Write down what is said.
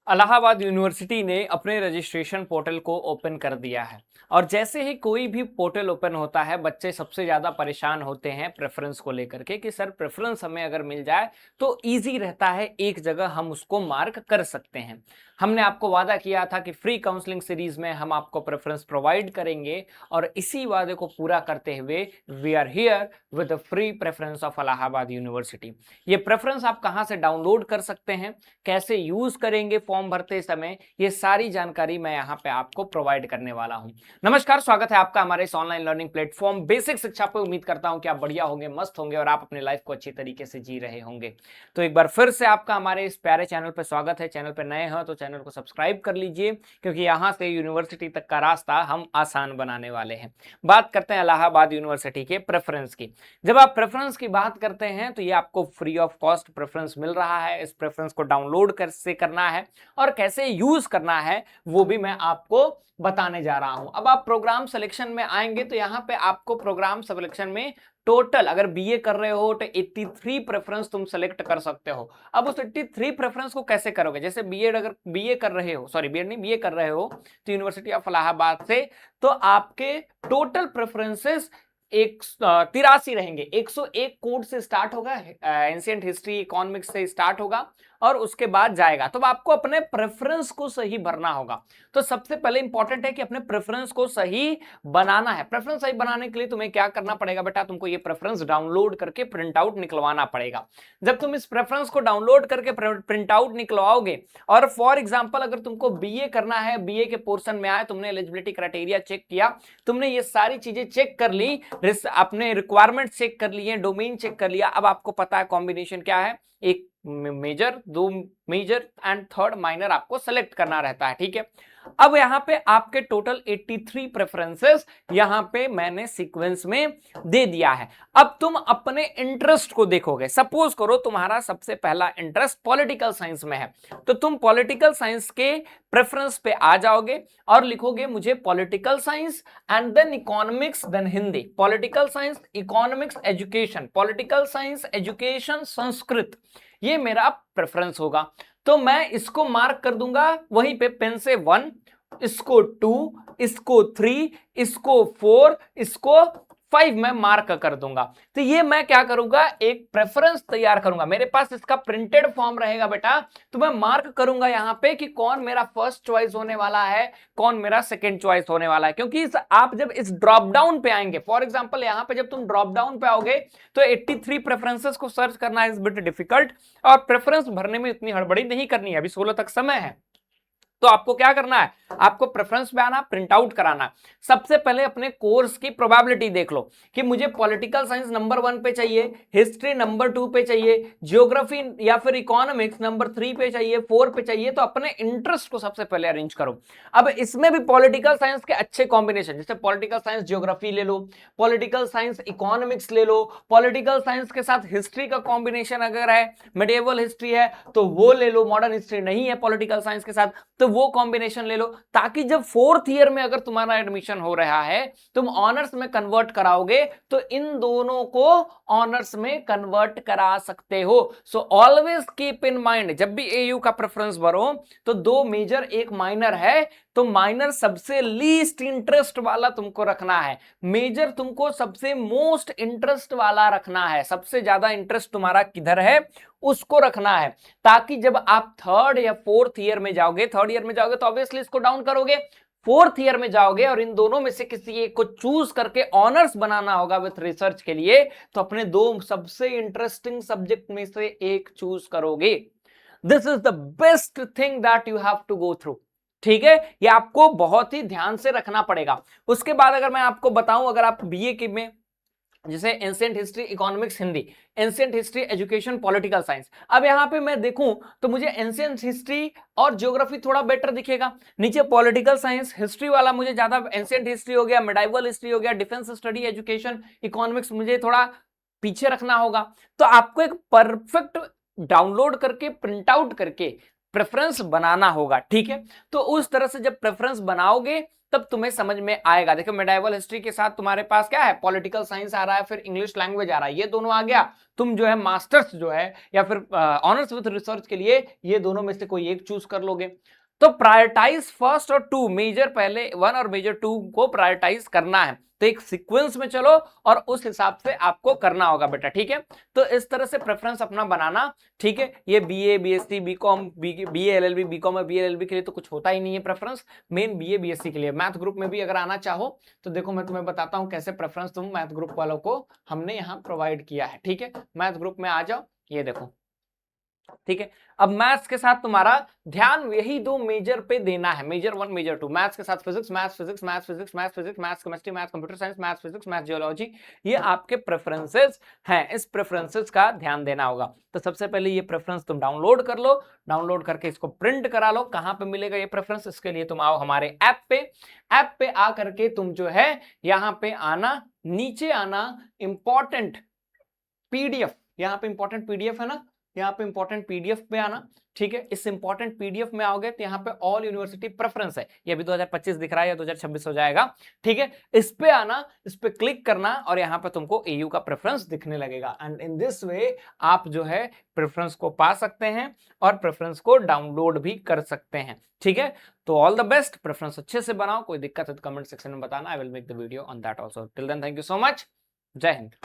Allahabad university ने अपने registration portal को ओपन कर दिया है और जैसे ही कोई भी पोर्टल ओपन होता है बच्चे सबसे ज़्यादा परेशान होते हैं प्रेफरेंस को लेकर के कि सर प्रेफरेंस हमें अगर मिल जाए तो इजी रहता है, एक जगह हम उसको मार्क कर सकते हैं। हमने आपको वादा किया था कि फ्री काउंसलिंग सीरीज में हम आपको प्रेफरेंस प्रोवाइड करेंगे और इसी वादे को पूरा करते हुए we are here with the free preference of Allahabad university. ये प्रेफरेंस आप कहाँ से डाउनलोड कर सकते हैं, कैसे यूज करेंगे फॉर्म भरते समय, ये सारी जानकारी मैं यहाँ पे आपको प्रोवाइड करने वाला हूँ। नमस्कार, स्वागत है आपका हमारे इस ऑनलाइन लर्निंग प्लेटफॉर्म बेसिक शिक्षा पे। उम्मीद करता हूँ कि आप बढ़िया होंगे, मस्त होंगे और आप अपने लाइफ को अच्छी तरीके से जी रहे होंगे। तो एक बार फिर से आपका हमारे इस प्यारे चैनल पर स्वागत है। चैनल पर नए हो तो चैनल को सब्सक्राइब कर लीजिए, क्योंकि यहाँ से यूनिवर्सिटी तक का रास्ता हम आसान बनाने वाले हैं। बात करते हैं इलाहाबाद यूनिवर्सिटी के प्रेफरेंस की। जब आप प्रेफरेंस की बात करते हैं तो ये आपको फ्री ऑफ कॉस्ट प्रेफरेंस मिल रहा है। इस प्रेफरेंस को डाउनलोड कैसे करना है और कैसे यूज करना है वो भी मैं आपको बताने जा रहा हूं। अब आप प्रोग्राम सिलेक्शन में आएंगे तो यहां पे आपको प्रोग्राम सिलेक्शन में टोटल अगर बीए कर रहे हो तो 83 प्रेफरेंस तुम सेलेक्ट कर सकते हो। अब उस 83 प्रेफरेंस को कैसे करोगे? जैसे बीएड अगर बीए कर रहे हो, सॉरी बीएड नहीं, बीए कर रहे हो तो यूनिवर्सिटी ऑफ इलाहाबाद से, तो आपके टोटल प्रेफरेंसेस 183 रहेंगे। 101 कोड से स्टार्ट होगा, एंशिएंट हिस्ट्री इकोनॉमिक्स से स्टार्ट होगा और उसके बाद जाएगा। तो आपको अपने प्रेफरेंस को सही भरना होगा। तो सबसे पहले इंपॉर्टेंट है कि अपने प्रेफरेंस को सही बनाना है। प्रेफरेंस सही बनाने के लिए तुम्हें क्या करना पड़ेगा बेटा? तुमको ये प्रेफरेंस डाउनलोड करके प्रिंट आउट निकलवाना पड़ेगा। जब तुम इस प्रेफरेंस को डाउनलोड करके प्रिंट आउट निकलवाओगे और फॉर एग्जांपल अगर तुमको बीए करना है, बीए के पोर्शन में आए, तुमने एलिजिबिलिटी क्राइटेरिया चेक किया, तुमने ये सारी चीजें चेक कर ली, अपने रिक्वायरमेंट चेक कर लिए, डोमेन चेक कर लिया, अब आपको पता है कॉम्बिनेशन क्या है, एक मेजर, दो मेजर एंड थर्ड माइनर आपको सेलेक्ट करना रहता है। ठीक है, अब यहां पे आपके टोटल 83 प्रेफरेंसेस यहां पे मैंने सीक्वेंस में दे दिया है। अब तुम अपने इंटरेस्ट को देखोगे। सपोज करो तुम्हारा सबसे पहला इंटरेस्ट पॉलिटिकल साइंस में है, तो तुम पॉलिटिकल साइंस के प्रेफरेंस पे आ जाओगे और लिखोगे मुझे political science and then economics then Hindi, political science economics education, political science education Sanskrit, ये मेरा प्रेफरेंस होगा। तो मैं इसको मार्क कर दूंगा वहीं पे पेन से 1, इसको 2, इसको 3, इसको 4, इसको 5 मैं मार्क कर दूंगा। तो ये मैं क्या करूंगा, एक प्रेफरेंस तैयार करूंगा। मेरे पास इसका प्रिंटेड फॉर्म रहेगा बेटा, तो मैं मार्क करूंगा यहां पे कि कौन मेरा फर्स्ट चॉइस होने वाला है, कौन मेरा सेकंड चॉइस होने वाला है। क्योंकि आप जब इस ड्रॉप डाउन पे आएंगे, फॉर एग्जांपल यहां पे जब तुम ड्रॉप डाउन पे आओगे तो 83 प्रेफरेंसेस को सर्च करना इज बिट डिफिकल्ट और प्रेफरेंस भरने में इतनी हड़बड़ी नहीं करनी है, अभी 16 तक समय है। तो आपको क्या करना है, आपको प्रेफरेंस पे आना, प्रिंट आउट कराना। सबसे पहले अपने कोर्स की प्रोबेबिलिटी देख लो कि मुझे पॉलिटिकल साइंस नंबर 1 पे चाहिए, हिस्ट्री नंबर 2 पे चाहिए, ज्योग्राफी या फिर इकोनॉमिक्स नंबर 3 पे चाहिए, 4 पे चाहिए। तो अपने इंटरेस्ट को सबसे पहले अरेंज करो। अब इसमें भी पॉलिटिकल साइंस के अच्छे कॉम्बिनेशन, जैसे पॉलिटिकल साइंस ज्योग्राफी ले लो, पॉलिटिकल साइंस इकोनॉमिक्स ले लो, पॉलिटिकल साइंस के साथ हिस्ट्री का कॉम्बिनेशन अगर है, मेडिएवल हिस्ट्री है तो वो ले लो, मॉडर्न हिस्ट्री नहीं है पॉलिटिकल साइंस के साथ तो वो कॉम्बिनेशन ले लो, ताकि जब 4th ईयर में अगर तुम्हारा एडमिशन हो रहा है, तुम ऑनर्स में कन्वर्ट कराओगे तो इन दोनों को ऑनर्स में कन्वर्ट करा सकते हो। So always keep in mind, जब भी एयू का प्रेफरेंस भरो तो 2 मेजर 1 माइनर है, तो माइनर सबसे लीस्ट इंटरेस्ट वाला तुमको रखना है, मेजर तुमको सबसे मोस्ट इंटरेस्ट वाला रखना है। सबसे ज्यादा इंटरेस्ट तुम्हारा किधर है उसको रखना है, ताकि जब आप 3rd या 4th ईयर में जाओगे, 3rd ईयर में जाओगे तो ऑब्वियसली इसको डाउन करोगे, 4th ईयर में जाओगे और इन दोनों में से किसी एक को चूज करके ऑनर्स बनाना होगा विथ रिसर्च के लिए, तो अपने 2 सबसे इंटरेस्टिंग सब्जेक्ट में से एक चूज करोगे। This is the best thing that you have to go through. ठीक है, ये आपको बहुत ही ध्यान से रखना पड़ेगा। उसके बाद अगर मैं आपको बताऊं, अगर आप बीए की में जैसे ancient history economics Hindi, ancient history education political science, अब यहां पे मैं देखूं तो मुझे एंशिएंट हिस्ट्री और ज्योग्राफी थोड़ा बेटर दिखेगा, नीचे पॉलिटिकल साइंस हिस्ट्री वाला मुझे ज्यादा, एंशिएंट हिस्ट्री हो गया, मेडाइवल हिस्ट्री हो गया, डिफेंस स्टडी एजुकेशन इकोनॉमिक्स मुझे थोड़ा पीछे रखना होगा। तो आपको एक परफेक्ट डाउनलोड करके प्रिंट आउट करके प्रेफरेंस बनाना होगा, ठीक है। तो उस तरह से जब प्रेफरेंस बनाओगे तब तुम्हें समझ में आएगा। देखो मेडाइवल हिस्ट्री के साथ तुम्हारे पास क्या है, पॉलिटिकल साइंस आ रहा है, फिर इंग्लिश लैंग्वेज आ रहा है, ये दोनों आ गया, तुम जो है मास्टर्स जो है या फिर ऑनर्स विद रिसर्च के लिए ये दोनों में से कोई एक चूज कर लोगे। तो प्रायोरिटाइज फर्स्ट और टू, मेजर पहले वन और मेजर टू को प्रायोरिटाइज करना है। तो एक सीक्वेंस में चलो और उस हिसाब से आपको करना होगा बेटा, ठीक है। तो इस तरह से प्रेफरेंस अपना बनाना, ठीक है। ये BA, BSc, BCom, BA LLB, BCom और बीएलएलबी के लिए तो कुछ होता ही नहीं है प्रेफरेंस, मेन बीए बीएससी के लिए। मैथ ग्रुप में भी अगर आना चाहो तो देखो मैं तुम्हें बताता हूं कैसे प्रेफरेंस तुम मैथ ग्रुप वालों को हमने यहाँ प्रोवाइड किया है, ठीक है। मैथ ग्रुप में आ जाओ, ये देखो, ठीक है। अब मैथ्स के साथ तुम्हारा ध्यान यही दो मेजर पे देना है, major one, major two. Maths के साथ physics, maths physics, maths physics, maths physics, maths chemistry, maths computer science, maths physics, maths geology, ये आपके प्रेफरेंसेस हैं। इस प्रेफरेंसेस का ध्यान देना होगा। तो सबसे पहले ये प्रेफरेंस तुम डाउनलोड कर लो, डाउनलोड करके इसको प्रिंट करा लो। कहां पे मिलेगा ये प्रेफरेंस, इसके लिए तुम आओ हमारे ऐप पे। ऐप पे आ करके तुम जो है यहां पे आना, नीचे आना, इंपॉर्टेंट पीडीएफ, यहाँ पे इंपॉर्टेंट पीडीएफ है ना, यहाँ पे इंपॉर्टेंट पीडीएफ पे आना, ठीक है। इस इंपॉर्टेंट पीडीएफ में आओगे तो यहाँ पे ऑल यूनिवर्सिटी प्रेफरेंस है, ये अभी 2025 दिख रहा है या 2026 हो जाएगा, ठीक है। इस पे आना, इस पे क्लिक करना और यहाँ पे तुमको एयू का प्रेफरेंस दिखने लगेगा। एंड इन दिस वे आप जो है प्रेफरेंस को पा सकते हैं और प्रेफरेंस को डाउनलोड भी कर सकते हैं, ठीक है। तो ऑल द बेस्ट, प्रेफरेंस अच्छे से बनाओ, कोई दिक्कत है तो कमेंट सेक्शन में बताना, I will make the video on that also. Till then thank you so much, Jai Hind.